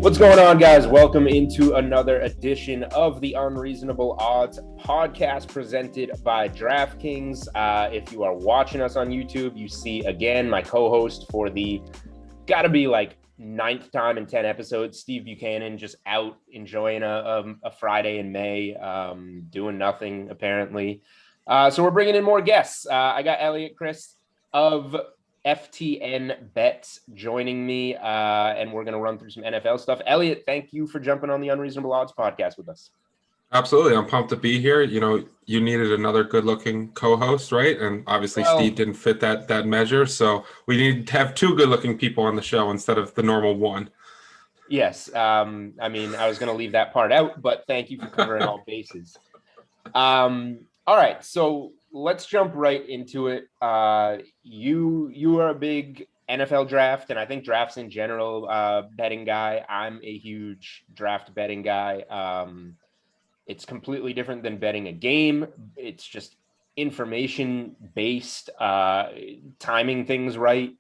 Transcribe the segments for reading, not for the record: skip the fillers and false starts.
What's going on, guys? Welcome into another edition of the Unreasonable Odds podcast presented by DraftKings. If you are watching us on YouTube, you see again my co-host for the gotta be like 9th time in 10 episodes, Steve Buchanan, just out enjoying a Friday in May, doing nothing apparently. So we're bringing in more guests. I got Eliot, Crist of FTN Bets joining me, and we're going to run through some NFL stuff. Eliot, thank you for jumping on the Unreasonable Odds podcast with us. Absolutely. I'm pumped to be here. You know, you needed another good-looking co-host, right? And obviously Steve didn't fit that measure, so we need to have two good-looking people on the show instead of the normal one. Yes. I mean, I was going to leave that part out, but thank you for covering all bases. All right, so let's jump right into it. You are a big NFL draft, and I think drafts in general, betting guy. I'm a huge draft betting guy. It's completely different than betting a game. It's just information-based, timing things right,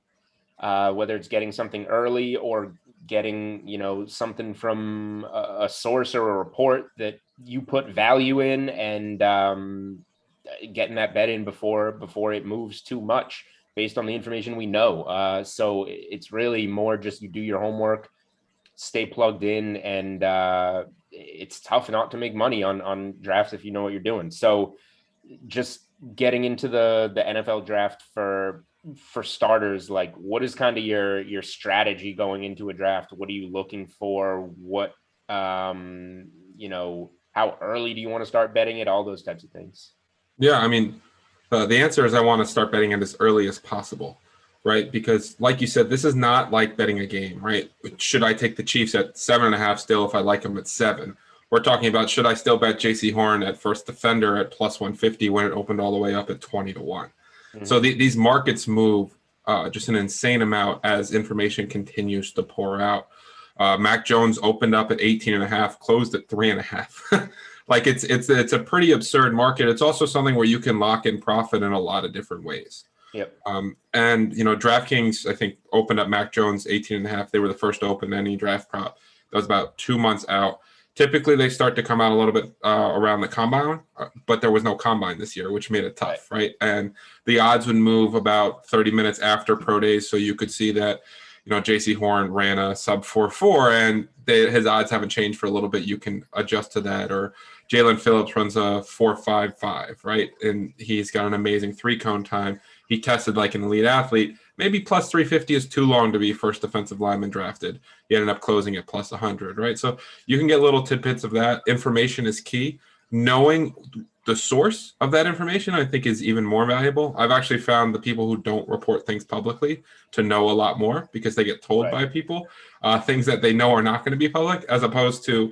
whether it's getting something early or getting, something from a source or a report that you put value in, and getting that bet in before it moves too much based on the information we know. So it's really more just you do your homework, stay plugged in, and it's tough not to make money on drafts if you know what you're doing. So just getting into the NFL draft for starters, like what is kind of your strategy going into a draft? What are you looking for? What how early do you want to start betting it? All those types of things. Yeah, I mean, the answer is I want to start betting it as early as possible, right? Because like you said, this is not like betting a game, right? Should I take the Chiefs at 7.5 still if I like them at 7? We're talking about, should I still bet J.C. Horn at first defender at plus 150 when it opened all the way up at 20-1? Mm-hmm. So these markets move just an insane amount as information continues to pour out. Mac Jones opened up at 18.5, closed at 3.5. Like it's a pretty absurd market. It's also something where you can lock in profit in a lot of different ways. Yep. And DraftKings, I think, opened up Mac Jones 18.5. They were the first to open any draft prop. That was about 2 months out. Typically, they start to come out a little bit around the combine, but there was no combine this year, which made it tough, right? And the odds would move about 30 minutes after pro days, so you could see that, J.C. Horn ran a sub 4.4, and his odds haven't changed for a little bit. You can adjust to that. Or Jalen Phillips runs a 4.55, right? And he's got an amazing 3-cone time. He tested like an elite athlete. Maybe plus 350 is too long to be first defensive lineman drafted. He ended up closing at plus 100, right? So you can get little tidbits of that. Information is key. Knowing the source of that information, I think, is even more valuable. I've actually found the people who don't report things publicly to know a lot more because they get told by people things that they know are not going to be public, as opposed to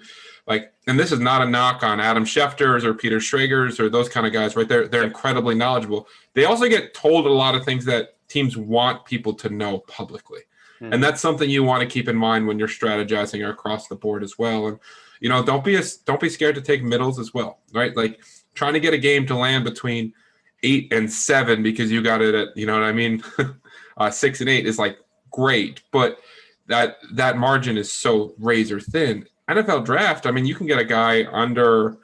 and this is not a knock on Adam Schefter's or Peter Schrager's or those kind of guys, right? They're incredibly knowledgeable. They also get told a lot of things that teams want people to know publicly. Mm-hmm. And that's something you want to keep in mind when you're strategizing across the board as well. And, don't be scared to take middles as well, right? Like trying to get a game to land between 8 and 7 because you got it at, 6 and 8 is like great, but that margin is so razor thin. NFL draft, I mean, you can get a guy under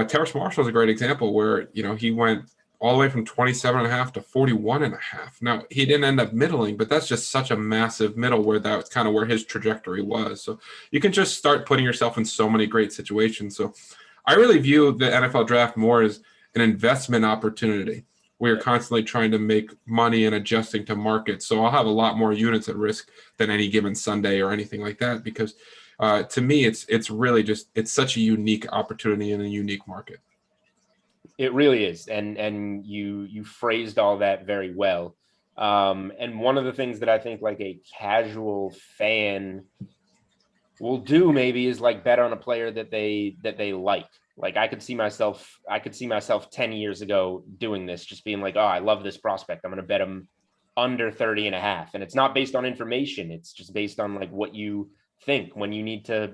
Terrace Marshall is a great example where, he went all the way from 27.5 to 41.5. Now, he didn't end up middling, but that's just such a massive middle where that's kind of where his trajectory was. So you can just start putting yourself in so many great situations. So I really view the NFL draft more as an investment opportunity where you're constantly trying to make money and adjusting to markets. So I'll have a lot more units at risk than any given Sunday or anything like that because to me, it's really just it's such a unique opportunity in a unique market. It really is, and you phrased all that very well. And one of the things that I think like a casual fan will do maybe is like bet on a player that they like. Like I could see myself 10 years ago doing this, just being like, oh, I love this prospect. I'm going to bet him under 30.5. And it's not based on information. It's just based on like what you think when you need to,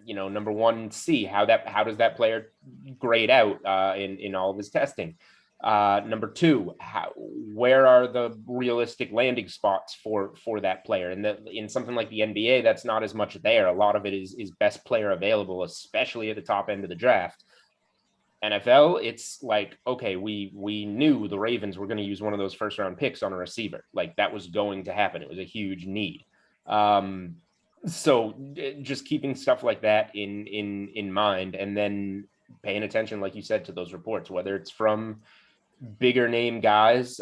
number one, see how does that player grade out in all of his testing. Number two, where are the realistic landing spots for that player? And in something like the NBA, that's not as much there. A lot of it is best player available, especially at the top end of the draft. NFL, it's like, okay, we knew the Ravens were going to use one of those first round picks on a receiver. Like that was going to happen. It was a huge need. So just keeping stuff like that in mind, and then paying attention, like you said, to those reports, whether it's from bigger name guys,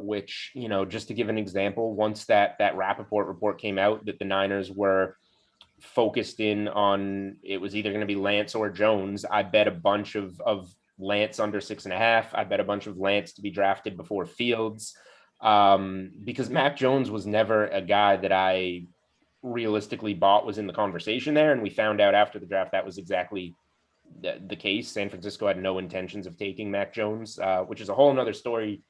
which, just to give an example, once that Rappaport report came out that the Niners were focused in on, it was either going to be Lance or Jones, I bet a bunch of Lance under 6.5. I bet a bunch of Lance to be drafted before Fields, because Mac Jones was never a guy that I realistically bought was in the conversation there. And we found out after the draft that was exactly the case. San Francisco had no intentions of taking Mac Jones, which is a whole nother story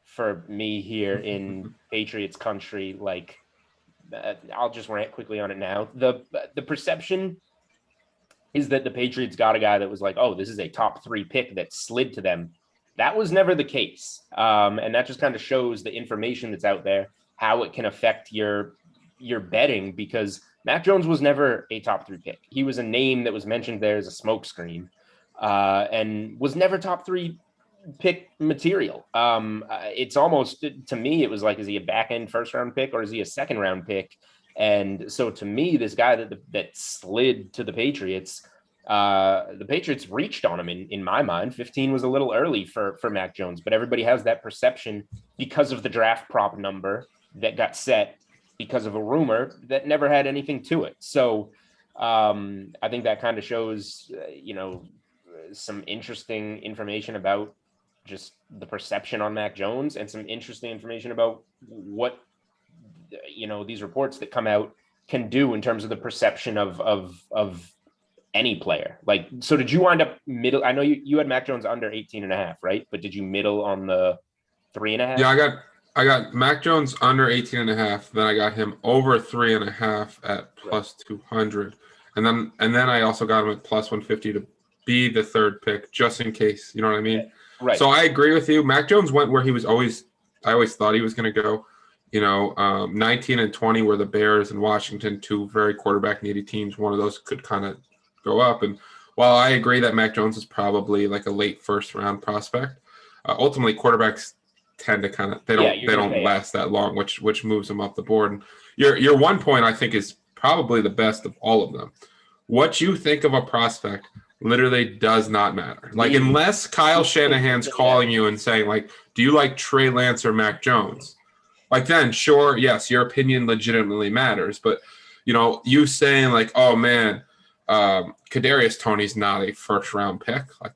for me here in Patriots country. Like, I'll just rant quickly on it now. The perception is that the Patriots got a guy that was like, oh, this is a top 3 pick that slid to them. That was never the case. And that just kind of shows the information that's out there, how it can affect your betting, because Mac Jones was never a top 3 pick. He was a name that was mentioned there as a smokescreen, and was never top 3 pick material. It's almost, to me, it was like, is he a back end first round pick or is he a second round pick? And so to me, this guy that slid to the Patriots reached on him in my mind. 15 was a little early for Mac Jones, but everybody has that perception because of the draft prop number that got set because of a rumor that never had anything to it. So I think that kind of shows, some interesting information about just the perception on Mac Jones, and some interesting information about what, these reports that come out can do in terms of the perception of any player. Like, so did you wind up middle? I know you had Mac Jones under 18.5, right? But did you middle on the 3.5? Yeah, I got Mac Jones under 18.5. Then I got him over 3.5 at plus 200. And then I also got him at plus 150 to be the third pick, just in case. You know what I mean? Right. So I agree with you. Mac Jones went where he was I always thought he was going to go. 19 and 20 were the Bears and Washington, 2 very quarterback needy teams. One of those could kind of go up. And while I agree that Mac Jones is probably like a late first round prospect, ultimately quarterbacks tend to kind of, they don't last that long, which moves them up the board. And your one point, I think, is probably the best of all of them. What you think of a prospect literally does not matter. Like, unless Kyle Shanahan's calling you and saying, like, do you like Trey Lance or Mac Jones? Like, then, sure, yes, your opinion legitimately matters. But, you saying, like, oh, man, Kadarius Toney's not a first-round pick. Like,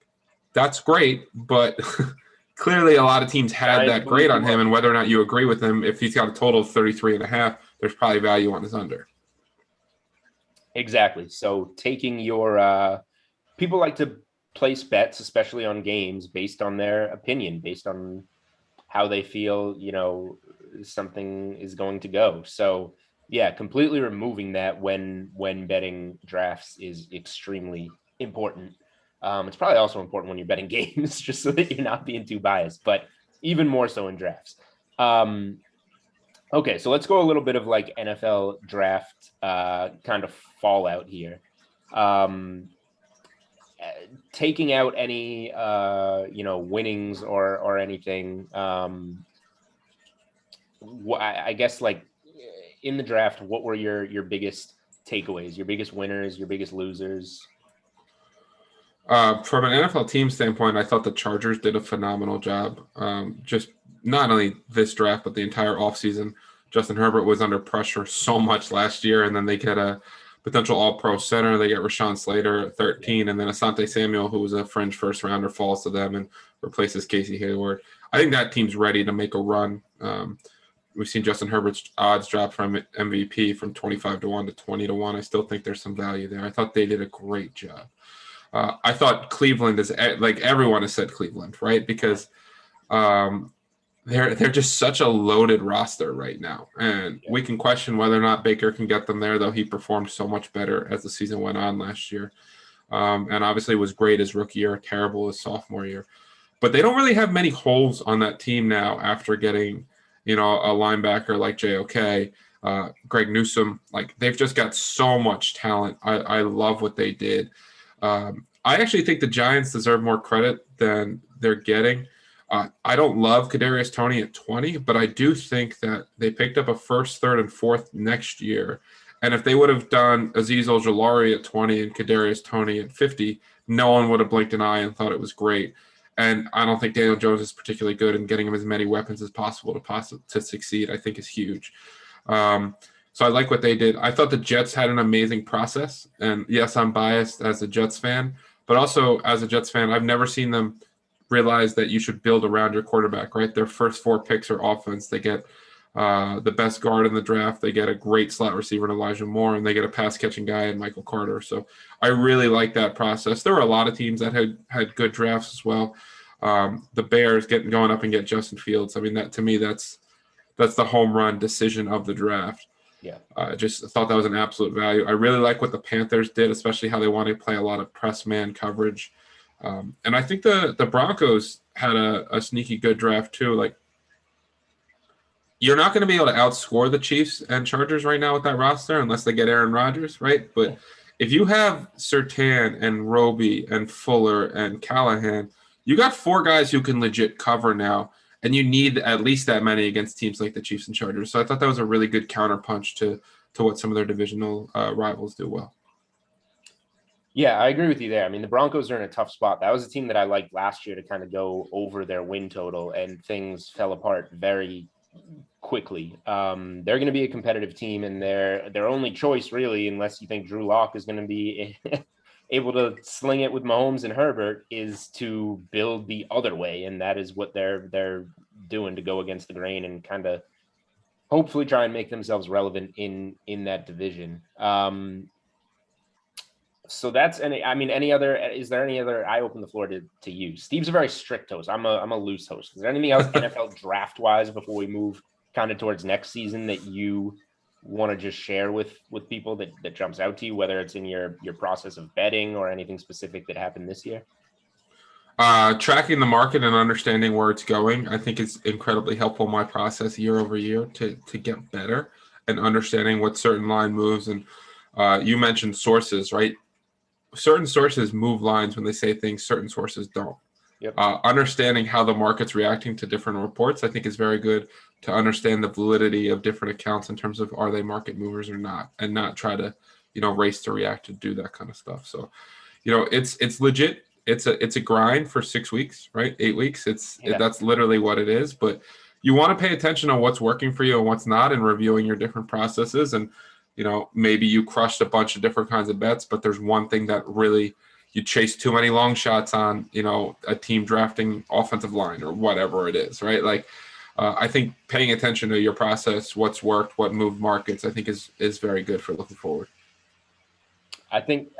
that's great, but clearly a lot of teams had that grade on him, and whether or not you agree with him, if he's got a total of 33.5, there's probably value on his under. Exactly. So taking your people like to place bets, especially on games, based on their opinion, based on how they feel, something is going to go. So yeah, completely removing that when betting drafts is extremely important. It's probably also important when you're betting games, just so that you're not being too biased, but even more so in drafts. Okay, so let's go a little bit of like NFL draft kind of fallout here. Taking out any winnings or anything. I guess, like, in the draft, what were your biggest takeaways, your biggest winners, your biggest losers? From an NFL team standpoint, I thought the Chargers did a phenomenal job. Just not only this draft, but the entire offseason. Justin Herbert was under pressure so much last year, and then they get a potential all-pro center. They get Rashawn Slater at 13, and then Asante Samuel, who was a fringe first-rounder, falls to them and replaces Casey Hayward. I think that team's ready to make a run. We've seen Justin Herbert's odds drop from MVP from 25-1 to 20-1. I still think there's some value there. I thought they did a great job. I thought Cleveland is, like, everyone has said Cleveland, right? Because they're just such a loaded roster right now. And we can question whether or not Baker can get them there, though he performed so much better as the season went on last year. And obviously was great his rookie year, terrible his sophomore year. but they don't really have many holes on that team now after getting, a linebacker like JOK, Greg Newsome. Like, they've just got so much talent. I love what they did. I actually think the Giants deserve more credit than they're getting. I don't love Kadarius Toney at 20, but I do think that they picked up a first, third, and fourth next year. And if they would have done Azeez Ojulari at 20 and Kadarius Toney at 50, no one would have blinked an eye and thought it was great. And I don't think Daniel Jones is particularly good, and getting him as many weapons as possible to succeed, I think, is huge. So I like what they did. I thought the Jets had an amazing process. And yes, I'm biased as a Jets fan, but also as a Jets fan, I've never seen them realize that you should build around your quarterback, right? Their first 4 picks are offense. They get the best guard in the draft. They get a great slot receiver in Elijah Moore, and they get a pass-catching guy in Michael Carter. So I really like that process. There were a lot of teams that had good drafts as well. The Bears going up and get Justin Fields. I mean, that to me, that's the home run decision of the draft. Yeah. I just thought that was an absolute value. I really like what the Panthers did, especially how they wanted to play a lot of press man coverage. And I think the Broncos had a sneaky good draft too. Like, you're not going to be able to outscore the Chiefs and Chargers right now with that roster unless they get Aaron Rodgers, right? But if you have Surtain and Roby and Fuller and Callahan, you got 4 guys who can legit cover now, and you need at least that many against teams like the Chiefs and Chargers. So I thought that was a really good counterpunch to what some of their divisional rivals do well. Yeah, I agree with you there. I mean, the Broncos are in a tough spot. That was a team that I liked last year to kind of go over their win total, and things fell apart very quickly. They're going to be a competitive team, and their only choice, really, unless you think Drew Lock is going to be able to sling it with Mahomes and Herbert, is to build the other way, and that is what they're doing, to go against the grain and kind of hopefully try and make themselves relevant in that division. So that's is there any other? I open the floor to you. Steve's a very strict host. I'm a loose host. Is there anything else NFL draft wise before we move kind of towards next season that you want to just share with people that jumps out to you, whether it's in your process of betting or anything specific that happened this year? Tracking the market and understanding where it's going, I think is incredibly helpful in my process year over year to get better and understanding what certain line moves. And you mentioned sources, right? Certain sources move lines when they say things, certain sources don't. Yep. Understanding how the market's reacting to different reports, I think, is very good to understand the validity of different accounts in terms of, are they market movers or not, and not try to, race to react to do that kind of stuff. So, it's legit. It's a grind for 6 weeks, right? 8 weeks. That's literally what it is. But you want to pay attention on what's working for you and what's not, and reviewing your different processes. And maybe you crushed a bunch of different kinds of bets, but there's one thing that really you chase too many long shots on, a team drafting offensive line or whatever it is, right? Like, I think paying attention to your process, what's worked, what moved markets, I think is very good for looking forward. I think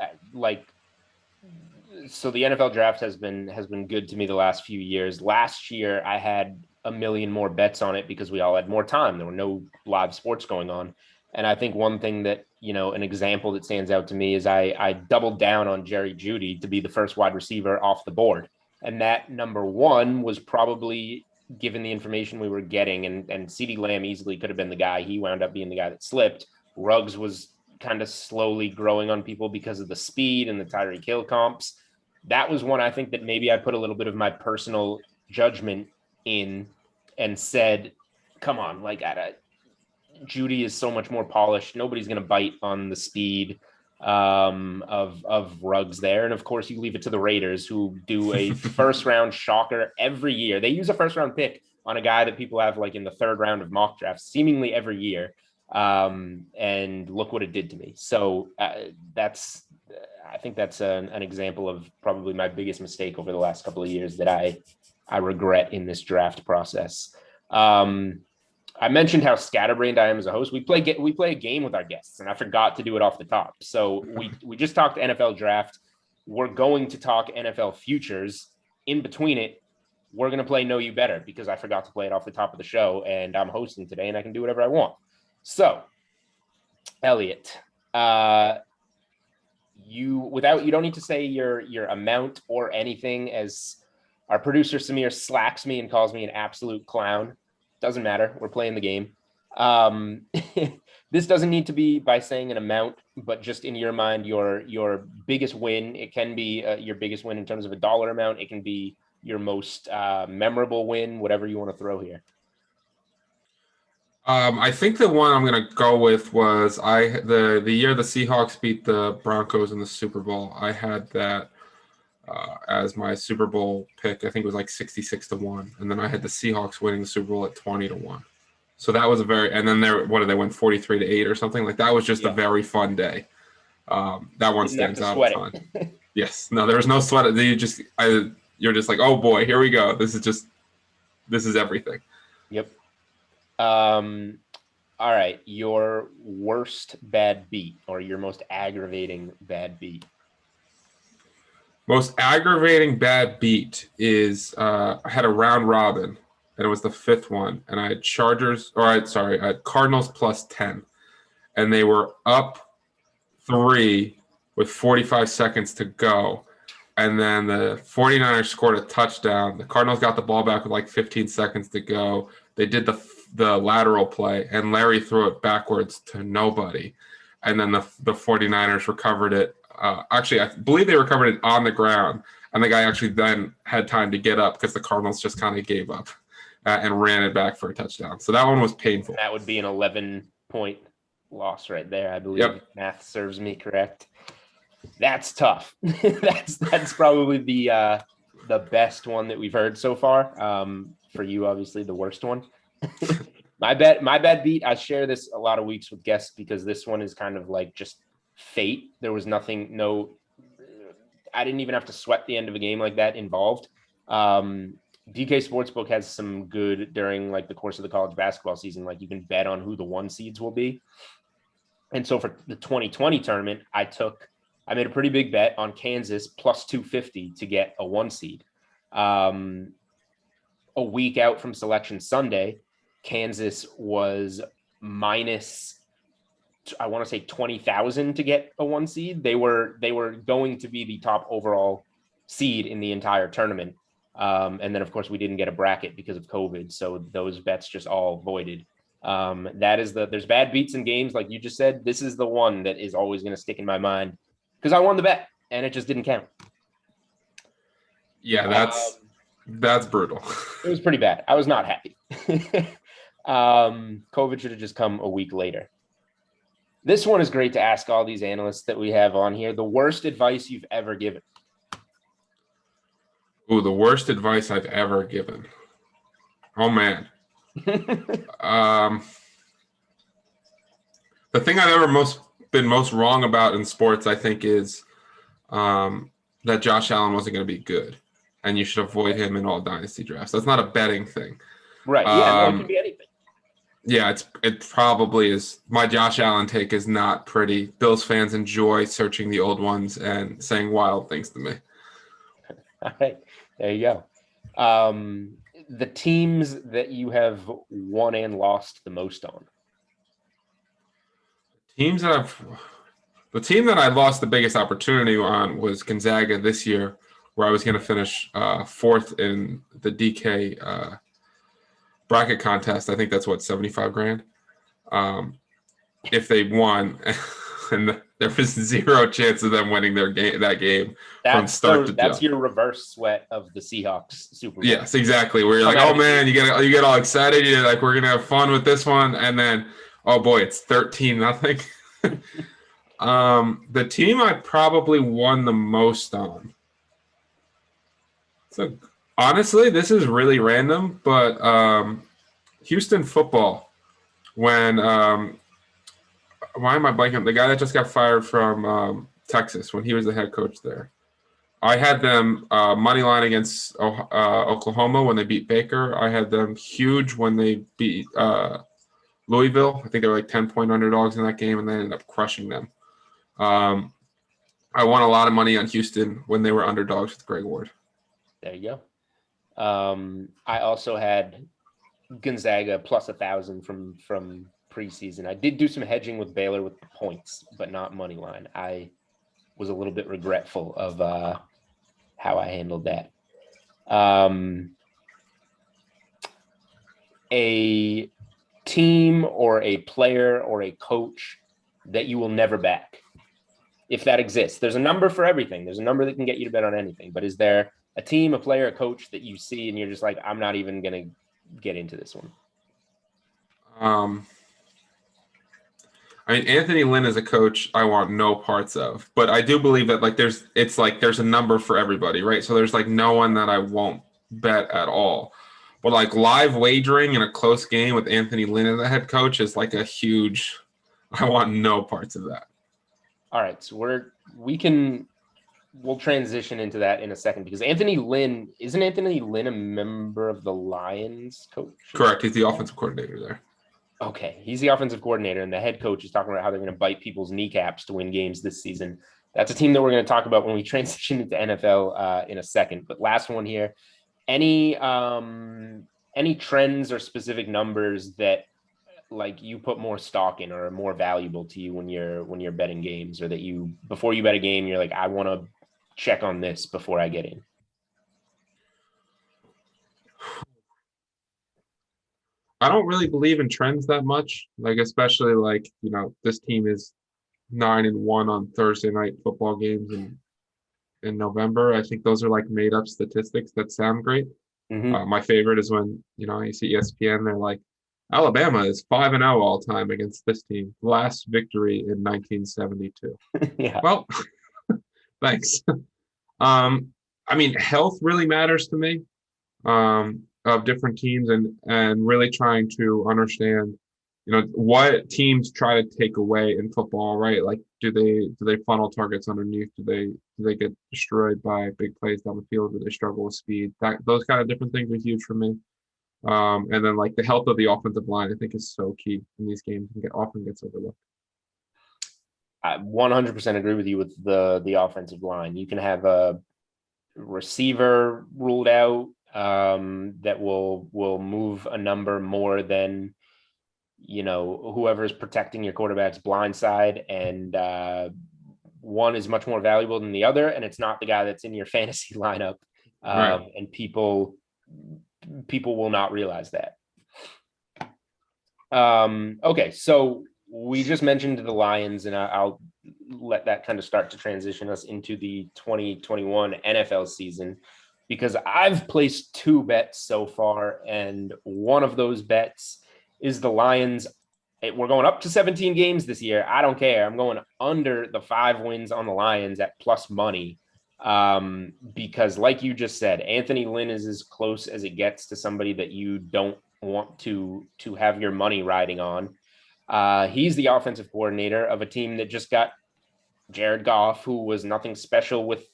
so the NFL draft has been good to me the last few years. Last year, I had a million more bets on it because we all had more time. There were no live sports going on. And I think one thing that, an example that stands out to me is I doubled down on Jerry Jeudy to be the first wide receiver off the board. And that number one was probably, given the information we were getting, and CeeDee Lamb easily could have been the guy. He wound up being the guy that slipped. Ruggs was kind of slowly growing on people because of the speed and the Tyreek Hill comps. That was one I think that maybe I put a little bit of my personal judgment in and said, come on, Jeudy is so much more polished. Nobody's going to bite on the speed of Ruggs there. And of course, you leave it to the Raiders, who do a first round shocker every year. They use a first round pick on a guy that people have in the third round of mock drafts, seemingly every year. And look what it did to me. So I think that's an example of probably my biggest mistake over the last couple of years that I regret in this draft process. I mentioned how scatterbrained I am as a host. We play a game with our guests, and I forgot to do it off the top. So we just talked NFL draft. We're going to talk NFL futures. In between it, we're going to play Know You Better because I forgot to play it off the top of the show, and I'm hosting today, and I can do whatever I want. So, Eliot, you don't need to say your amount or anything, as Our producer Samir slacks me and calls me an absolute clown. Doesn't matter. We're playing the game. This doesn't need to be by saying an amount, but just in your mind, your biggest win. It can be your biggest win in terms of a dollar amount. It can be your most memorable win, whatever you want to throw here. I think the one I'm going to go with was the year the Seahawks beat the Broncos in the Super Bowl. I had that as my Super Bowl pick. I think it was like 66-1, and then I had the Seahawks winning the Super Bowl at 20-1. So that was and then what did they win, 43-8 or something? Like that was just a very fun day. That one stands out a ton. Yes, no, there was no sweat. You're just like, oh boy, here we go. This is everything. Yep. All right, your worst bad beat or your most aggravating bad beat. Most aggravating bad beat is I had a round robin, and it was the fifth one, and I had I had Cardinals plus 10, and they were up 3 with 45 seconds to go, and then the 49ers scored a touchdown. The Cardinals got the ball back with like 15 seconds to go. They did the lateral play, and Larry threw it backwards to nobody, and then the 49ers recovered it. Actually, I believe they recovered it on the ground, and the guy actually then had time to get up because the Cardinals just kind of gave up and ran it back for a touchdown. So that one was painful. That would be an 11-point loss right there, I believe. Yep. Math serves me correct. That's tough. That's probably the best one that we've heard so far. For you, obviously, the worst one. My bad beat. I share this a lot of weeks with guests because this one is kind of like just fate. There was I didn't even have to sweat the end of a game like that involved. DK Sportsbook has some good during like the course of the college basketball season. Like you can bet on who the 1 seeds will be. And so for the 2020 tournament, I made a pretty big bet on Kansas plus 250 to get a 1 seed. A week out from Selection Sunday, Kansas was minus, I want to say 20,000 to get a 1 seed. They were going to be the top overall seed in the entire tournament. And then of course we didn't get a bracket because of COVID. So those bets just all voided. There's bad beats in games. Like you just said, this is the one that is always going to stick in my mind because I won the bet and it just didn't count. Yeah, that's brutal. It was pretty bad. I was not happy. COVID should have just come a week later. This one is great to ask all these analysts that we have on here. The worst advice you've ever given. Ooh, the worst advice I've ever given. Oh man. The thing I've ever been most wrong about in sports, I think, is that Josh Allen wasn't going to be good, and you should avoid him in all dynasty drafts. That's not a betting thing, right? Yeah, no, it can be anything. Yeah, it probably is. My Josh Allen take is not pretty. Bills fans enjoy searching the old ones and saying wild things to me. All right, there you go. The teams that you have won and lost the most on. The team that I lost the biggest opportunity on was Gonzaga this year, where I was going to finish 4th in the DK bracket contest. I think that's what, 75 grand. If they won, and there was 0 chance of them winning that game from start to that's your reverse sweat of the Seahawks Super Bowl. Yes, exactly. Where you're like, oh man, you get all excited. You're like, we're gonna have fun with this one, and then, oh boy, it's 13-0. The team I probably won the most on. So honestly, this is really random, but Houston football. When why am I blanking? The guy that just got fired from Texas when he was the head coach there. I had them money line against Oklahoma when they beat Baker. I had them huge when they beat Louisville. I think they were like 10-point underdogs in that game, and they ended up crushing them. I won a lot of money on Houston when they were underdogs with Greg Ward. There you go. I also had Gonzaga plus 1,000 from preseason. I did do some hedging with Baylor with the points, but not money line. I was a little bit regretful of how I handled that. A team or a player or a coach that you will never back, if that exists. There's a number for everything. There's a number that can get you to bet on anything. But is there a team, a player, a coach that you see and you're just like, I'm not even going to get into this one? I mean, Anthony Lynn as a coach, I want no parts of. But I do believe that there's a number for everybody, right? So there's like no one that I won't bet at all. But like live wagering in a close game with Anthony Lynn as the head coach is like a huge. I want no parts of that. All right, so we'll transition into that in a second, because isn't Anthony Lynn a member of the Lions, coach? Correct. He's the offensive coordinator there. Okay, he's the offensive coordinator, and the head coach is talking about how they're going to bite people's kneecaps to win games this season. That's a team that we're going to talk about when we transition into NFL in a second. But last one here, any trends or specific numbers that like you put more stock in or are more valuable to you when you're betting games, or that you, before you bet a game, you're like, I want to check on this before I get in? I don't really believe in trends that much. Like, especially like, this team is 9-1 on Thursday night football games in November. I think those are like made up statistics that sound great. Mm-hmm. My favorite is when, you see ESPN, they're like, Alabama is 5-0 all time against this team. Last victory in 1972. Yeah. Well, thanks. I mean, health really matters to me. Of different teams, and really trying to understand, what teams try to take away in football, right? Like, do they funnel targets underneath? Do they get destroyed by big plays down the field? Do they struggle with speed? Those kind of different things are huge for me. And then like the health of the offensive line, I think, is so key in these games and often gets overlooked. I 100% agree with you with the offensive line. You can have a receiver ruled out that will move a number more than whoever is protecting your quarterback's blind side, and one is much more valuable than the other, and it's not the guy that's in your fantasy lineup. Right. And people will not realize that. Okay, so we just mentioned the Lions, and I'll let that kind of start to transition us into the 2021 NFL season, because I've placed 2 bets so far, and one of those bets is the Lions. We're going up to 17 games this year. I don't care. I'm going under the 5 wins on the Lions at plus money, because like you just said, Anthony Lynn is as close as it gets to somebody that you don't want to have your money riding on. He's the offensive coordinator of a team that just got Jared Goff, who was nothing special with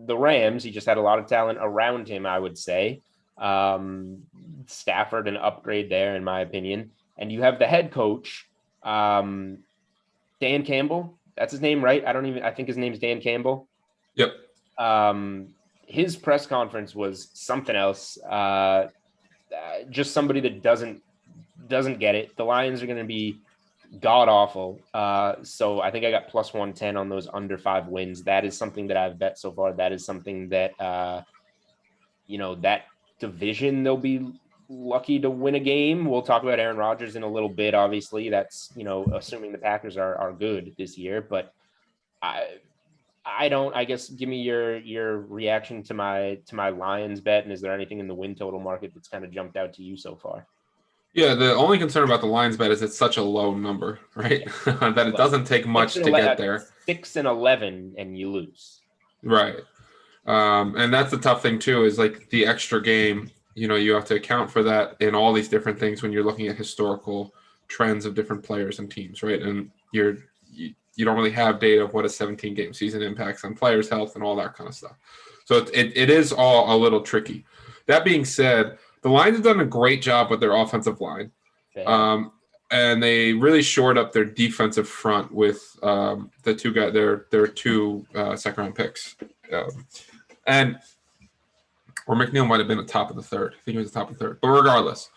the Rams. He just had a lot of talent around him, I would say. Stafford, an upgrade there, in my opinion. And you have the head coach, Dan Campbell. That's his name, right? I think his name is Dan Campbell. Yep. His press conference was something else. Just somebody that doesn't get it. The Lions are going to be god awful. So I think I got plus 110 on those under 5 wins. That is something that I've bet so far. That is something that, that division, they'll be lucky to win a game. We'll talk about Aaron Rodgers in a little bit. Obviously, that's, assuming the Packers are good this year, but I guess give me your reaction to my Lions bet. And is there anything in the win total market that's kind of jumped out to you so far? Yeah, the only concern about the Lions bet is it's such a low number, right? That it doesn't take much to get there. 6-11 and you lose. Right. And that's the tough thing too, is like the extra game, you have to account for that in all these different things when you're looking at historical trends of different players and teams, right? And you don't really have data of what a 17-game season impacts on players' health and all that kind of stuff. So it is all a little tricky. That being said, the Lions have done a great job with their offensive line. And they really shored up their defensive front with the 2 guys, their 2 second-round picks. Or McNeil might have been at the top of the 3rd. I think he was the top of the 3rd. But regardless,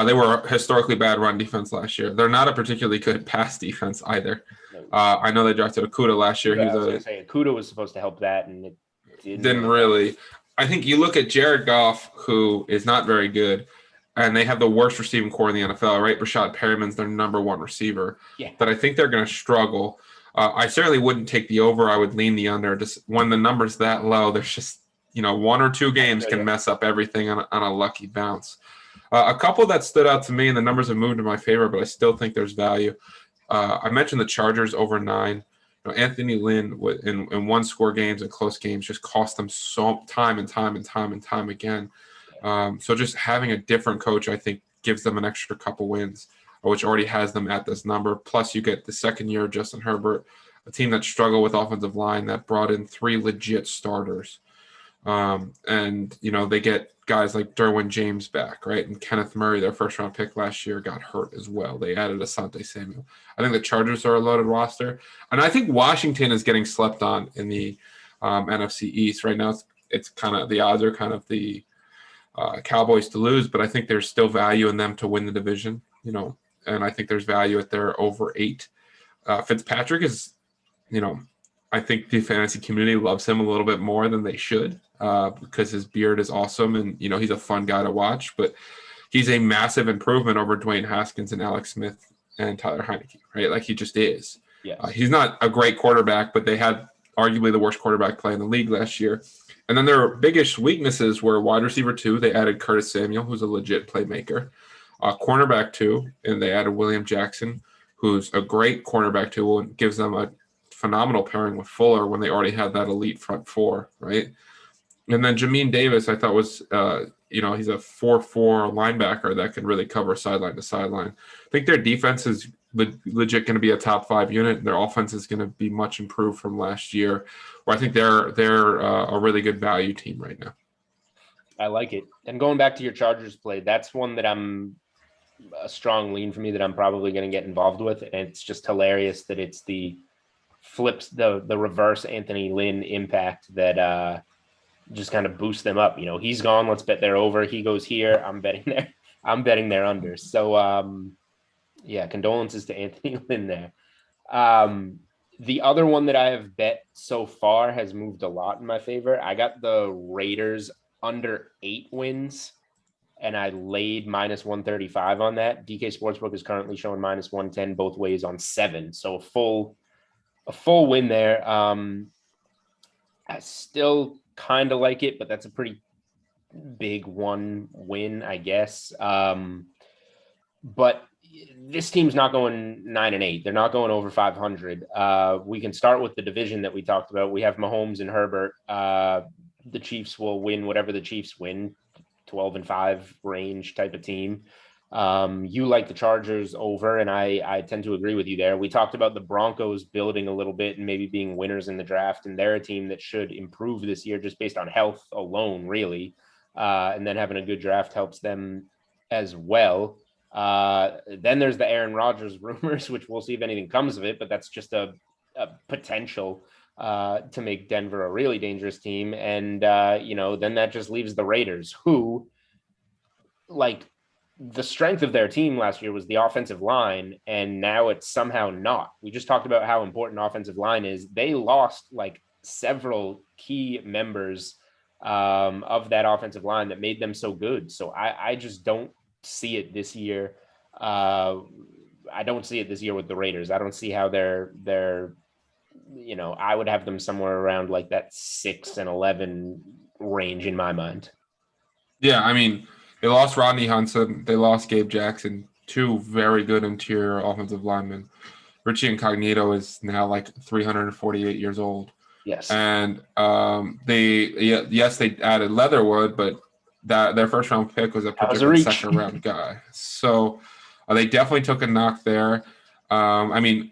they were a historically bad run defense last year. They're not a particularly good pass defense either. I know they drafted Okudah last year. I was going to say Okudah was supposed to help that, and it didn't really. I think you look at Jared Goff, who is not very good, and they have the worst receiving core in the NFL, right? Rashad Perriman's their number one receiver. Yeah. But I think they're going to struggle. I certainly wouldn't take the over. I would lean the under. Just when the number's that low, there's just, one or two games can mess up everything on a lucky bounce. A couple that stood out to me, and the numbers have moved in my favor, but I still think there's value. I mentioned the Chargers over 9. Anthony Lynn in one-score games and close games just cost them so time and time again. So just having a different coach, I think, gives them an extra couple wins, which already has them at this number. Plus, you get the second year of Justin Herbert, a team that struggled with offensive line that brought in 3 legit starters. And they get guys like Derwin James back, right? And Kenneth Murray, their first-round pick last year, got hurt as well. They added Asante Samuel. I think the Chargers are a loaded roster. And I think Washington is getting slept on in the NFC East. Right now, it's kind of the odds are kind of the Cowboys to lose, but I think there's still value in them to win the division, and I think there's value at their over 8. Fitzpatrick is, I think the fantasy community loves him a little bit more than they should because his beard is awesome and, he's a fun guy to watch, but he's a massive improvement over Dwayne Haskins and Alex Smith and Tyler Heineke, right? Like he just is. Yeah. He's not a great quarterback, but they had arguably the worst quarterback play in the league last year. And then their biggest weaknesses were wide receiver 2. They added Curtis Samuel, who's a legit playmaker. Cornerback 2, and they added William Jackson, who's a great cornerback 2 and gives them a phenomenal pairing with Fuller when they already had that elite front 4, right? And then Jamin Davis, I thought was, he's a 4-4 linebacker that can really cover sideline to sideline. I think their defense is legit going to be a top 5 unit. Their offense is going to be much improved from last year, where I think they're a really good value team right now. I like it. And going back to your Chargers play, that's one that I'm a strong lean for me that I'm probably going to get involved with. And it's just hilarious that it's the flips, the reverse Anthony Lynn impact that just kind of boosts them up. He's gone. Let's bet they're over. He goes here. I'm betting they're under. So, yeah, condolences to Anthony Lynn there. The other one that I have bet so far has moved a lot in my favor. I got the Raiders under 8 wins, and I laid minus 135 on that. DK Sportsbook is currently showing minus 110 both ways on 7. So a full win there. I still kind of like it, but that's a pretty big one win, I guess. But this team's not going 9-8. They're not going over 500. We can start with the division that we talked about. We have Mahomes and Herbert. The Chiefs will win whatever the Chiefs win, 12-5 range type of team. You like the Chargers over, and I tend to agree with you there. We talked about the Broncos building a little bit and maybe being winners in the draft, and they're a team that should improve this year just based on health alone, really. And then having a good draft helps them as well. Then there's the Aaron Rodgers rumors, which we'll see if anything comes of it, but that's just a potential to make Denver a really dangerous team. And, then that just leaves the Raiders, who, like, the strength of their team last year was the offensive line, and now it's somehow not. We just talked about how important offensive line is. They lost, like, several key members of that offensive line that made them so good. So I just don't see it this year. I don't see it this year with the Raiders. I don't see how they're I would have them somewhere around like that 6-11 range in my mind. Yeah, I mean, they lost Rodney Hudson. They lost Gabe Jackson, 2 very good interior offensive linemen. Richie Incognito is now like 348 years old. Yes. And they added Leatherwood, but their first round pick was a projected second round guy. So they definitely took a knock there. I mean,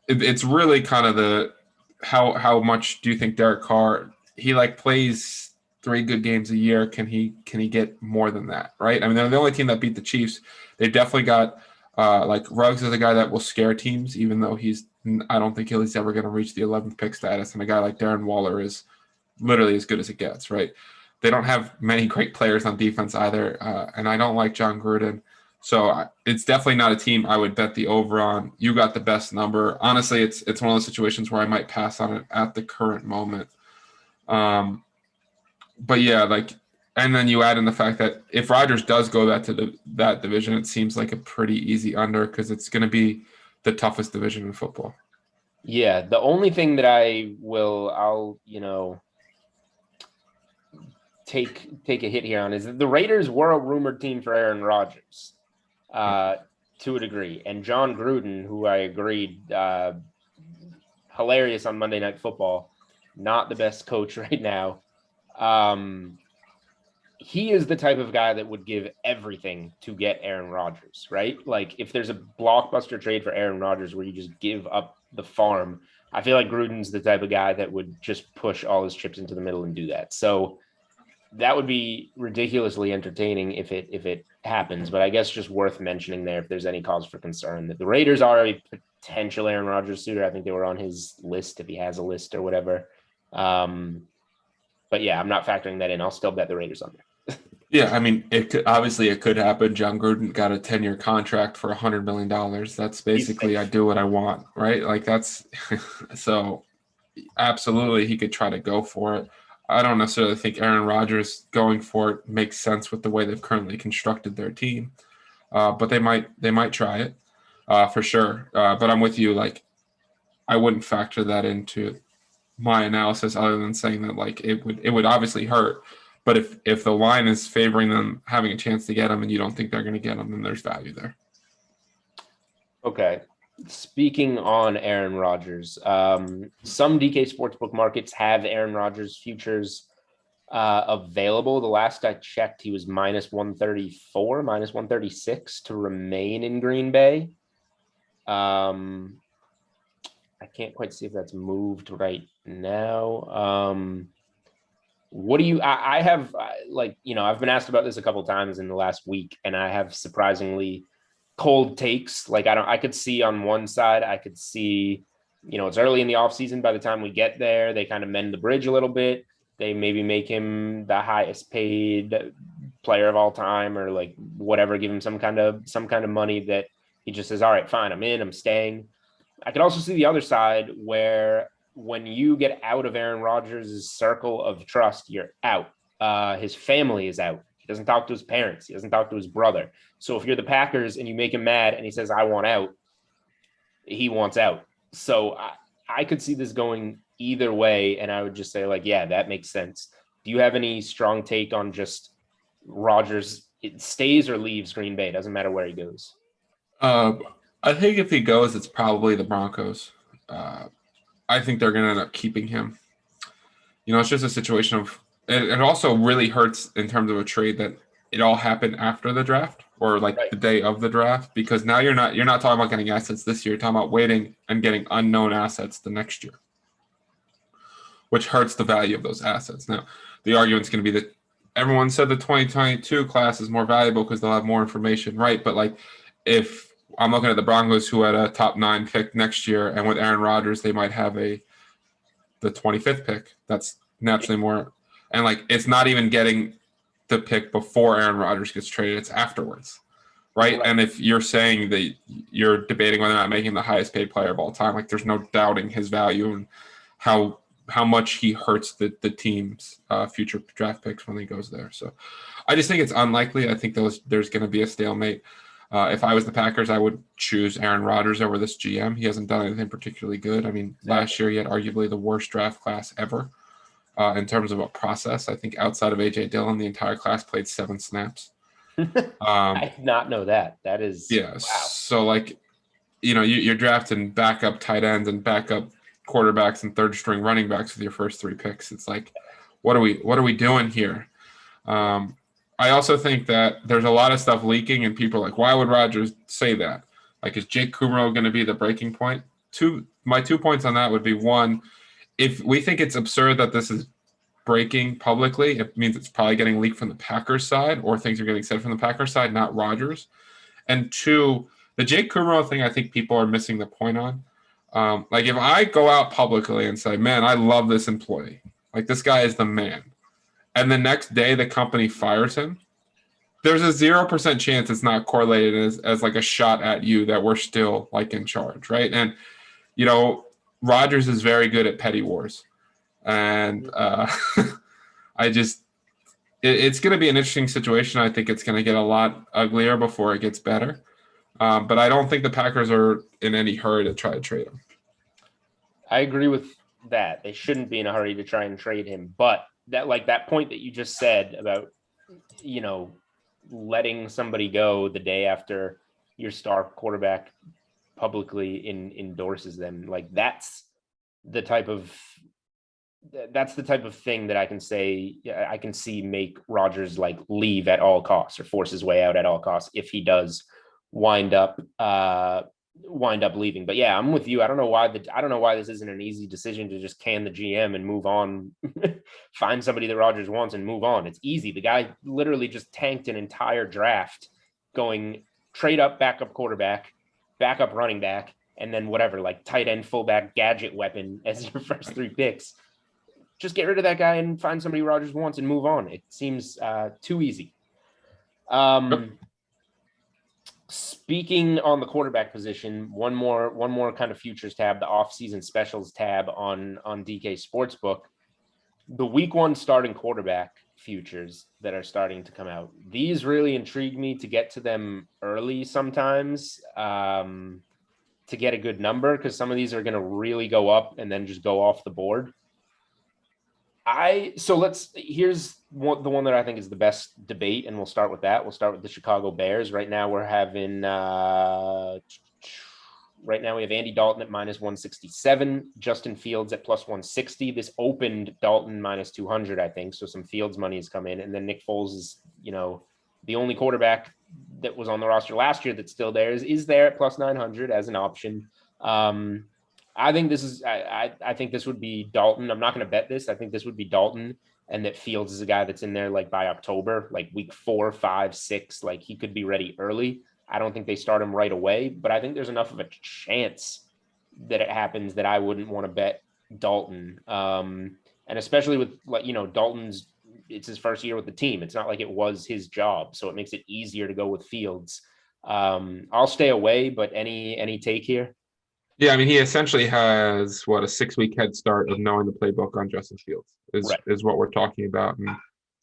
it's really kind of how much do you think Derek Carr, he plays 3 good games a year. Can he get more than that? Right. I mean, they're the only team that beat the Chiefs. They definitely got Ruggs is a guy that will scare teams, even though I don't think he's ever going to reach the 11th pick status. And a guy like Darren Waller is literally as good as it gets. Right. They don't have many great players on defense either. And I don't like John Gruden. So it's definitely not a team I would bet the over on. You got the best number. Honestly, it's one of those situations where I might pass on it at the current moment. but yeah, like, and then you add in the fact that if Rodgers does go that division, it seems like a pretty easy under because it's going to be the toughest division in football. Yeah, the only thing that I'll take a hit here on is that the Raiders were a rumored team for Aaron Rodgers, to a degree, and John Gruden, who I agreed, hilarious on Monday Night Football, not the best coach right now. He is the type of guy that would give everything to get Aaron Rodgers, right? Like if there's a blockbuster trade for Aaron Rodgers where you just give up the farm, I feel like Gruden's the type of guy that would just push all his chips into the middle and do that. So that would be ridiculously entertaining if it happens, but I guess just worth mentioning there if there's any cause for concern that the Raiders are a potential Aaron Rodgers suitor. I think they were on his list if he has a list or whatever. But yeah, I'm not factoring that in. I'll still bet the Raiders on there. Yeah, I mean, it could happen. John Gruden got a 10-year contract for $100 million. That's basically I do what I want, right? Like that's so absolutely he could try to go for it. I don't necessarily think Aaron Rodgers going for it makes sense with the way they've currently constructed their team, but they might try it for sure. But I'm with you. Like, I wouldn't factor that into my analysis, other than saying that like it would obviously hurt. But if the line is favoring them having a chance to get him, and you don't think they're going to get him, then there's value there. Okay. Speaking on Aaron Rodgers, some DK Sportsbook markets have Aaron Rodgers futures available. The last I checked, he was minus 134, minus 136 to remain in Green Bay. I can't quite see if that's moved right now. What do you, I have I've been asked about this a couple times in the last week, and I have surprisingly cold takes. Like I could see on one side, I could see, it's early in the offseason. By the time we get there, they kind of mend the bridge a little bit. They maybe make him the highest paid player of all time, or like whatever, give him some kind of money that he just says, all right, fine, I'm staying. I could also see the other side where when you get out of Aaron Rodgers' circle of trust, you're out. His family is out. He doesn't talk to his parents. He doesn't talk to his brother. So if you're the Packers and you make him mad and he says, I want out, he wants out. So I could see this going either way. And I would just say, like, yeah, that makes sense. Do you have any strong take on just Rodgers? It stays or leaves Green Bay? It doesn't matter where he goes. I think if he goes, it's probably the Broncos. I think they're going to end up keeping him. It's just a situation of it also really hurts in terms of a trade that it all happened after the draft or like the day of the draft, because now you're not talking about getting assets this year. You're talking about waiting and getting unknown assets the next year, which hurts the value of those assets. Now, the argument's going to be that everyone said the 2022 class is more valuable because they'll have more information, right? But like if I'm looking at the Broncos, who had a top 9 pick next year, and with Aaron Rodgers, they might have the 25th pick. That's naturally more. And like, it's not even getting the pick before Aaron Rodgers gets traded. It's afterwards, right? And if you're saying that you're debating whether or not making the highest paid player of all time, like there's no doubting his value and how much he hurts the team's future draft picks when he goes there. So I just think it's unlikely. I think there's going to be a stalemate. If I was the Packers, I would choose Aaron Rodgers over this GM. He hasn't done anything particularly good. I mean, last year he had arguably the worst draft class ever in terms of a process. I think outside of A.J. Dillon, the entire class played 7 snaps. I did not know that. That is wow. So like, you're drafting backup tight ends and backup quarterbacks and third string running backs with your first 3 picks. It's like, what are we doing here? I also think that there's a lot of stuff leaking, and people are like, why would Rodgers say that? Like, is Jake Kumerow going to be the breaking point? My 2 points on that would be, one, if we think it's absurd that this is breaking publicly, it means it's probably getting leaked from the Packers side, or things are getting said from the Packers side, not Rodgers. And 2, the Jake Kumerow thing, I think people are missing the point on. Like, if I go out publicly and say, man, I love this employee, like this guy is the man, and the next day the company fires him, there's a 0% chance it's not correlated as like a shot at you that we're still like in charge, right? And Rodgers is very good at petty wars, and I it's going to be an interesting situation. I think it's going to get a lot uglier before it gets better. But I don't think the Packers are in any hurry to try to trade him. I agree with that. They shouldn't be in a hurry to try and trade him. But that point that you just said about, letting somebody go the day after your star quarterback publicly endorses them, like that's the type of thing that I can say I can see make Rodgers like leave at all costs or force his way out at all costs if he does wind up leaving. But yeah, I'm with you. I don't know why this isn't an easy decision to just can the GM and move on, find somebody that Rodgers wants and move on. It's easy. The guy literally just tanked an entire draft going trade up, backup quarterback, backup running back, and then whatever, like tight end, fullback, gadget weapon as your first 3 picks. Just get rid of that guy and find somebody Rodgers wants and move on. It seems too easy. Speaking on the quarterback position, one more kind of futures tab, the offseason specials tab on DK Sportsbook. The week 1 starting quarterback futures that are starting to come out. These really intrigue me to get to them early sometimes to get a good number, because some of these are going to really go up and then just go off the board. Here's the one that I think is the best debate, and we'll start with that. We'll start with the Chicago Bears. Right now we have Andy Dalton at -167, Justin Fields at +160. This opened Dalton -200, I think. So some Fields money has come in, and then Nick Foles is, the only quarterback that was on the roster last year that's still there is there at +900 as an option. I think this would be Dalton. I'm not going to bet this. I think this would be Dalton, and that Fields is a guy that's in there like by October, like week 4, 5, 6. Like he could be ready early. I don't think they start him right away, but I think there's enough of a chance that it happens that I wouldn't want to bet Dalton. And especially with it's his first year with the team. It's not like it was his job, so it makes it easier to go with Fields. I'll stay away, but any take here? Yeah, I mean, he essentially has a 6-week head start of knowing the playbook on Justin Fields is what we're talking about. And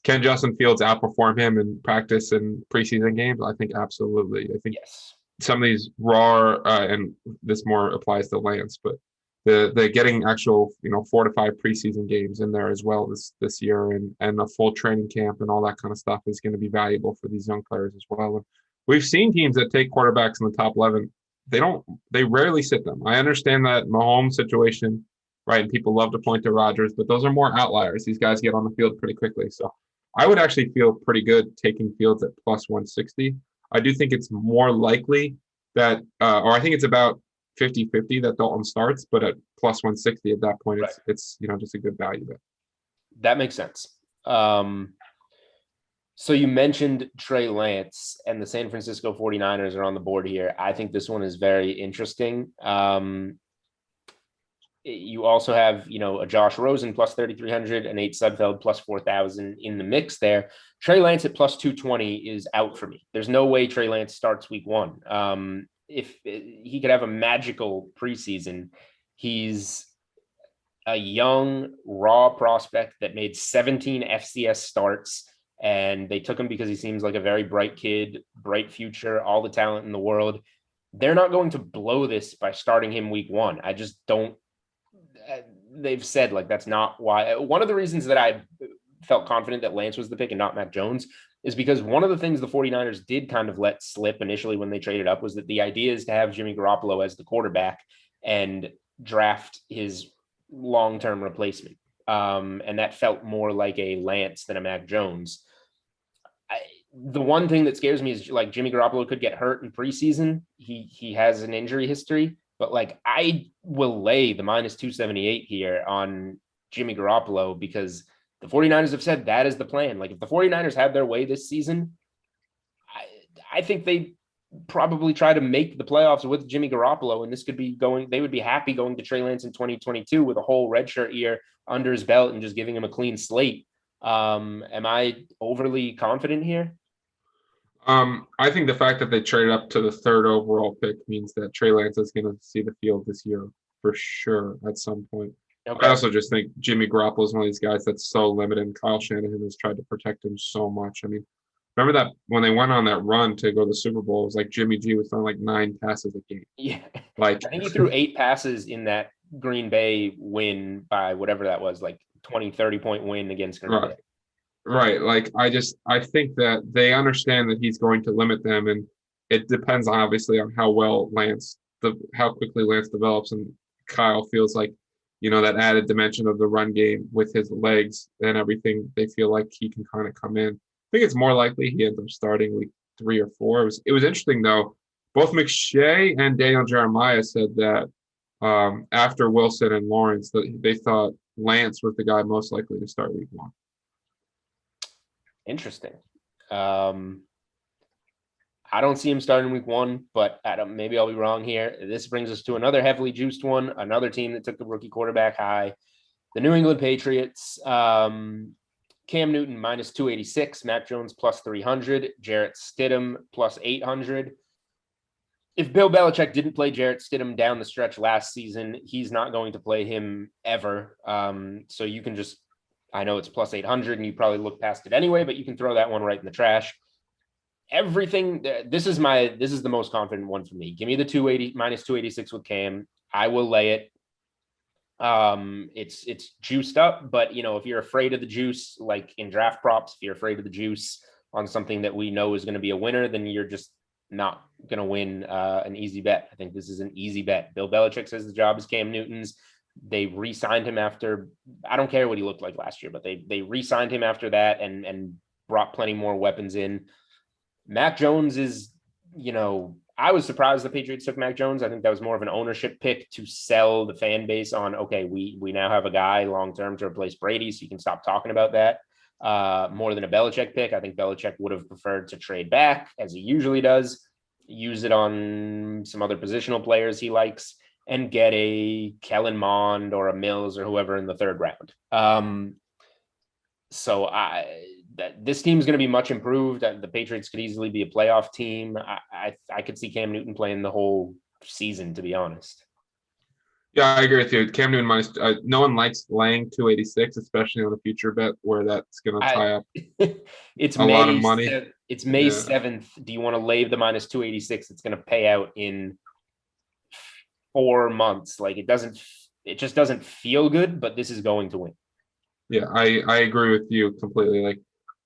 can Justin Fields outperform him in practice and preseason games? I think absolutely. I think yes. Some of these raw, and this more applies to Lance, but the getting actual 4 to 5 preseason games in there as well this year, and a full training camp and all that kind of stuff is going to be valuable for these young players as well. And we've seen teams that take quarterbacks in the top 11. They rarely sit them. I understand that Mahomes situation, right? And people love to point to Rodgers, but those are more outliers. These guys get on the field pretty quickly. So I would actually feel pretty good taking Fields at +160. I do think it's more likely that, or I think it's about 50-50 that Dalton starts, but at +160 at that point, it's just a good value bet. That makes sense. So you mentioned Trey Lance, and the San Francisco 49ers are on the board here. I think this one is very interesting. You also have, a Josh Rosen +3,300, and Nate Sudfeld +4,000 in the mix there. Trey Lance at +220 is out for me. There's no way Trey Lance starts week 1. If he could have a magical preseason, he's a young, raw prospect that made 17 FCS starts, and they took him because he seems like a very bright kid, bright future, all the talent in the world. They're not going to blow this by starting him week 1. I just don't. They've said that's not why. One of the reasons that I felt confident that Lance was the pick and not Mac Jones is because one of the things the 49ers did kind of let slip initially when they traded up was that the idea is to have Jimmy Garoppolo as the quarterback and draft his long-term replacement. And that felt more like a Lance than a Mac Jones. The one thing that scares me is Jimmy Garoppolo could get hurt in preseason. He has an injury history, but I will lay the -278 here on Jimmy Garoppolo because the 49ers have said that is the plan. If the 49ers had their way this season, I think they probably try to make the playoffs with Jimmy Garoppolo, and this could be they would be happy going to Trey Lance in 2022 with a whole redshirt year under his belt and just giving him a clean slate. Am I overly confident here? I think the fact that they traded up to the 3rd overall pick means that Trey Lance is going to see the field this year for sure at some point. I Okay. also just think Jimmy Garoppolo is one of these guys that's so limited, and Kyle Shanahan has tried to protect him so much. I mean, remember that when they went on that run to go to the Super Bowl, it was like Jimmy G was throwing like 9 passes a game. Yeah. Like, I think he threw 8 passes in that Green Bay win by whatever that was, like 20, 30 point win against Green right, Bay. right. Like, I think that they understand that he's going to limit them, and it depends obviously on how quickly Lance develops, and Kyle feels like, that added dimension of the run game with his legs and everything. They feel like he can kind of come in. I think it's more likely he ends up starting week 3 or 4. It was interesting though. Both McShay and Daniel Jeremiah said that after Wilson and Lawrence, that they thought Lance was the guy most likely to start week 1. Interesting. I don't see him starting week 1, but maybe I'll be wrong here. This brings us to another heavily juiced one, another team that took the rookie quarterback high, the New England Patriots. Cam Newton minus 286, Mac Jones plus 300, Jarrett Stidham plus 800. If Bill Belichick didn't play Jarrett Stidham down the stretch last season, he's not going to play him ever. So you can just, I know it's plus 800 and you probably look past it anyway, but you can throw that one right in the trash. Everything, this is the most confident one for me. Give me the 280 minus 286 with Cam. I will lay it. It's juiced up, but if you're afraid of the juice, like in draft props, if you're afraid of the juice on something that we know is going to be a winner, then you're just not going to win an easy bet. I think this is an easy bet. Bill Belichick says the job is Cam Newton's. They re-signed him after, I don't care what he looked like last year, but they re-signed him after that and brought plenty more weapons in. Mac Jones is, I was surprised the Patriots took Mac Jones. I think that was more of an ownership pick to sell the fan base on, okay, we now have a guy long-term to replace Brady, so you can stop talking about that. More than a Belichick pick. I think Belichick would have preferred to trade back, as he usually does, use it on some other positional players he likes, and get a Kellen Mond or a Mills or whoever in the 3rd round. So this team's going to be much improved. The Patriots could easily be a playoff team. I could see Cam Newton playing the whole season, to be honest. Yeah, I agree with you. Cam Newton minus. No one likes laying 286, especially on a future bet where that's going to tie up it's a lot of money. It's May 7th. Do you want to lay the minus 286? It's going to pay out in 4 months. Like it just doesn't feel good, but this is going to win. Yeah, I agree with you completely. Like,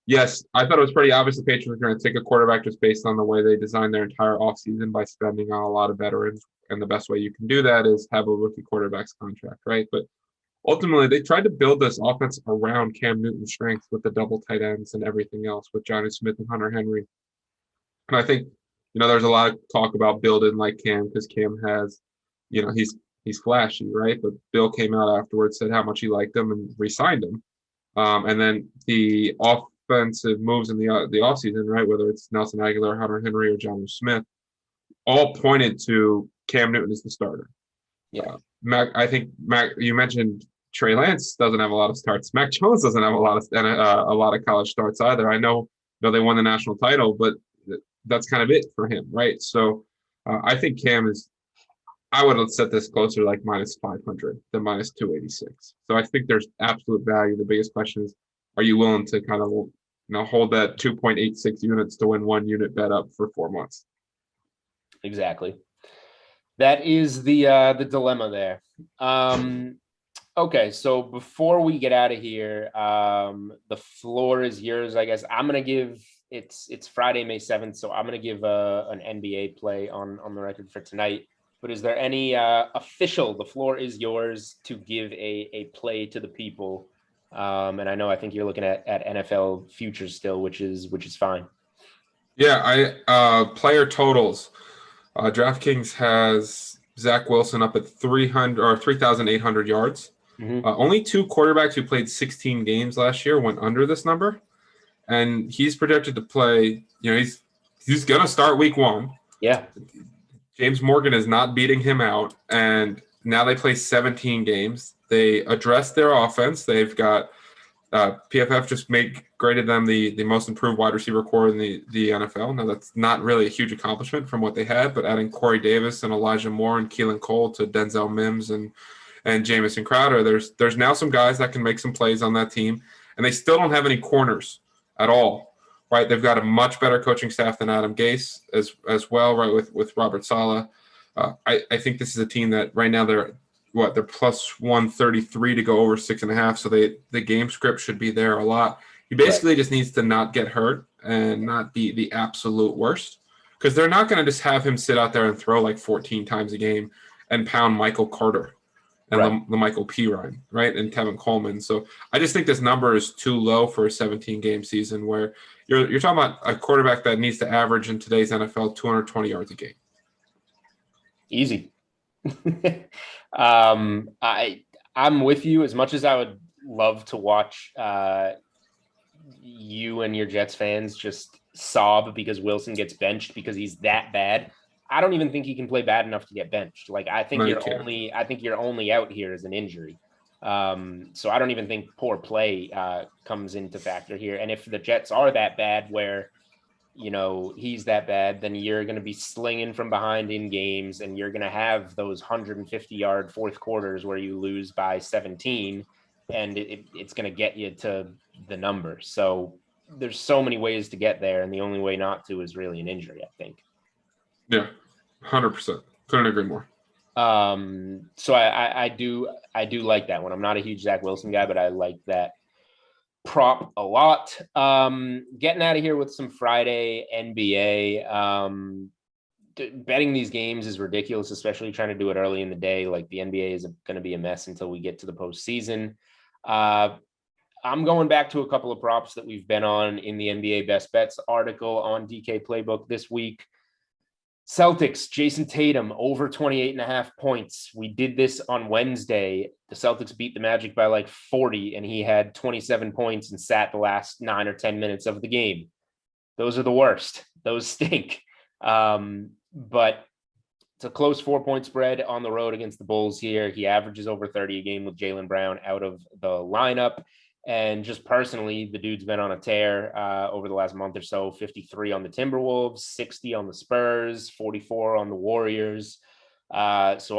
yes, I thought it was pretty obvious the Patriots were going to take a quarterback just based on the way they designed their entire offseason by spending on a lot of veterans. And the best way you can do that is have a rookie quarterback's contract, right? But ultimately, they tried to build this offense around Cam Newton's strengths with the double tight ends and everything else with Johnny Smith and Hunter Henry. And I think, there's a lot of talk about building like Cam because Cam has, he's flashy, right? But Bill came out afterwards, said how much he liked him and re-signed him. And then the offensive moves in the offseason, right, whether it's Nelson Aguilar, Hunter Henry, or Johnny Smith, all pointed to Cam Newton as the starter. Yeah. Mac, you mentioned Trey Lance doesn't have a lot of starts. Mac Jones doesn't have a lot of college starts either. I know they won the national title, but that's kind of it for him, right? So I think Cam is. I would have set this closer like minus 500 than minus 286. So I think there's absolute value. The biggest question is, are you willing to kind of hold that 2.86 units to win 1 unit bet up for 4 months? Exactly. That is the dilemma there. Okay, so before we get out of here, the floor is yours, I guess. I'm gonna give it's Friday, May 7th, so I'm gonna give an NBA play on the record for tonight. But is there any official? The floor is yours to give a play to the people. And I think you're looking at NFL futures still, which is fine. Yeah, player totals. DraftKings has Zach Wilson up at 3,800 yards. Mm-hmm. Only 2 quarterbacks who played 16 games last year went under this number, and he's projected to play. He's gonna start week 1. Yeah. James Morgan is not beating him out, and now they play 17 games. They addressed their offense. They've got PFF just graded them the most improved wide receiver core in the NFL. Now, that's not really a huge accomplishment from what they had, but adding Corey Davis and Elijah Moore and Keelan Cole to Denzel Mims and and Jamison Crowder. There's now some guys that can make some plays on that team, and they still don't have any corners at all, right? They've got a much better coaching staff than Adam Gase as well, right, with Robert Saleh. I think this is a team that right now they're plus 133 to go over 6.5, so the game script should be there a lot. He basically just needs to not get hurt and not be the absolute worst, because they're not going to just have him sit out there and throw like 14 times a game and pound Michael Carter and the Michael Pirine, right, and Tevin Coleman. So I just think this number is too low for a 17-game season where you're talking about a quarterback that needs to average in today's NFL 220 yards a game. Easy. I'm with you. As much as I would love to watch you and your Jets fans just sob because Wilson gets benched because he's that bad, I don't even think he can play bad enough to get benched. Like, I think you're only out here as an injury. So I don't even think poor play comes into factor here. And if the Jets are that bad where, you know, he's that bad, then you're going to be slinging from behind in games, and you're going to have those 150-yard fourth quarters where you lose by 17, and it's going to get you to the number. So there's so many ways to get there, and the only way not to is really an injury, I think. Yeah, 100%. Couldn't agree more. So I do like that one. I'm not a huge Zach Wilson guy, but I like that prop a lot. Getting out of here with some Friday NBA. Betting these games is ridiculous, especially trying to do it early in the day. Like, the NBA is going to be a mess until we get to the postseason. I'm going back to a couple of props that we've been on in the NBA Best Bets article on DK Playbook this week. Celtics, Jason Tatum, over 28.5 points. We did this on Wednesday. The Celtics beat the Magic by like 40, and he had 27 points and sat the last 9 or 10 minutes of the game. Those are the worst. Those stink. But it's a close 4-point spread on the road against the Bulls here. He averages over 30 a game with Jaylen Brown out of the lineup. And just personally, the dude's been on a tear over the last month or so. 53 on the Timberwolves, 60 on the Spurs, 44 on the Warriors. So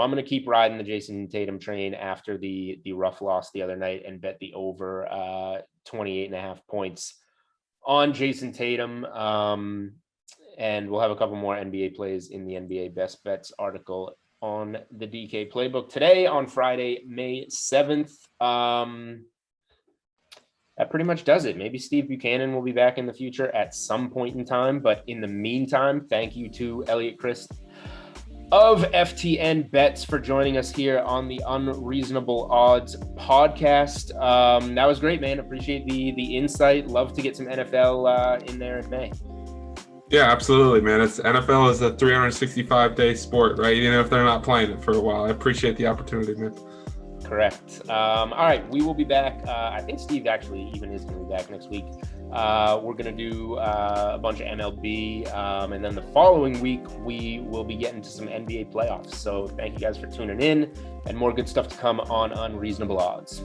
I'm going to keep riding the Jason Tatum train after the rough loss the other night and bet the over 28.5 points on Jason Tatum. And we'll have a couple more NBA plays in the NBA Best Bets article on the DK Playbook today on Friday, May 7th. That pretty much does it. Maybe Steve Buchanan will be back in the future at some point in time. But in the meantime, thank you to Eliot, Crist of FTN Bets for joining us here on the Unreasonable Odds podcast. That was great, man. Appreciate the insight. Love to get some NFL in there in May. Yeah, absolutely, man. NFL is a 365-day sport, right? Even if they're not playing it for a while. I appreciate the opportunity, man. Correct. All right, we will be back. I think Steve actually even is going to be back next week. We're going to do a bunch of MLB, and then the following week we will be getting to some NBA playoffs. So thank you guys for tuning in, and more good stuff to come on Unreasonable Odds.